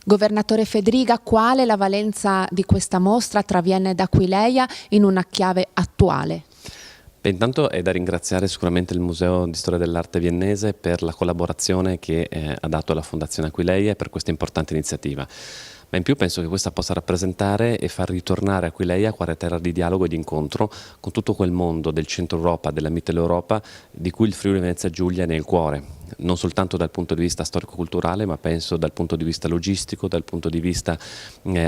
Governatore Fedriga, quale la valenza di questa mostra Traviene ad Aquileia in una chiave attuale? Beh, intanto è da ringraziare sicuramente il Museo di Storia dell'Arte Viennese per la collaborazione che ha dato alla Fondazione Aquileia e per questa importante iniziativa. Ma in più penso che questa possa rappresentare e far ritornare Aquileia quale terra di dialogo e di incontro con tutto quel mondo del centro Europa, della Mitteleuropa, di cui il Friuli Venezia Giulia è nel cuore, non soltanto dal punto di vista storico-culturale, ma penso dal punto di vista logistico, dal punto di vista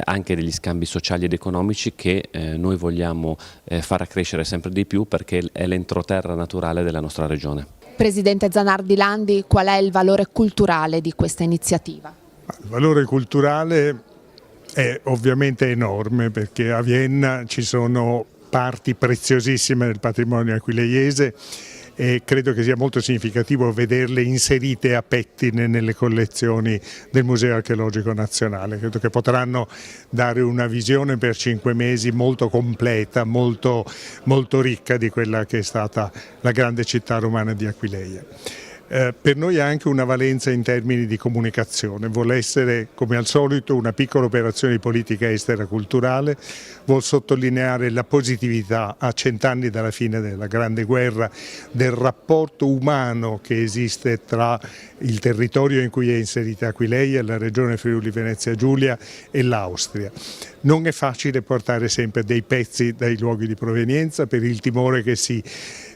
anche degli scambi sociali ed economici che noi vogliamo far crescere sempre di più, perché è l'entroterra naturale della nostra regione. Presidente Zanardi Landi, qual è il valore culturale di questa iniziativa? Il valore culturale è ovviamente enorme, perché a Vienna ci sono parti preziosissime del patrimonio aquileiese e credo che sia molto significativo vederle inserite a pettine nelle collezioni del Museo Archeologico Nazionale. Credo che potranno dare una visione per 5 mesi molto completa, molto ricca di quella che è stata la grande città romana di Aquileia. Per noi ha anche una valenza in termini di comunicazione, vuole essere come al solito una piccola operazione di politica estera culturale, vuol sottolineare la positività a 100 anni dalla fine della Grande Guerra del rapporto umano che esiste tra il territorio in cui è inserita Aquileia, la regione Friuli Venezia Giulia e l'Austria. Non è facile portare sempre dei pezzi dai luoghi di provenienza per il timore che si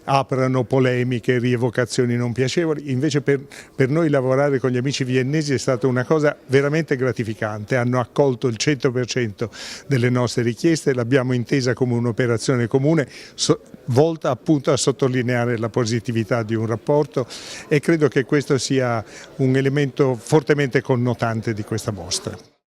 aprano polemiche, rievocazioni non piacevoli, invece per noi lavorare con gli amici viennesi è stata una cosa veramente gratificante, hanno accolto il 100% delle nostre richieste, l'abbiamo intesa come un'operazione comune volta appunto a sottolineare la positività di un rapporto e credo che questo sia un elemento fortemente connotante di questa mostra.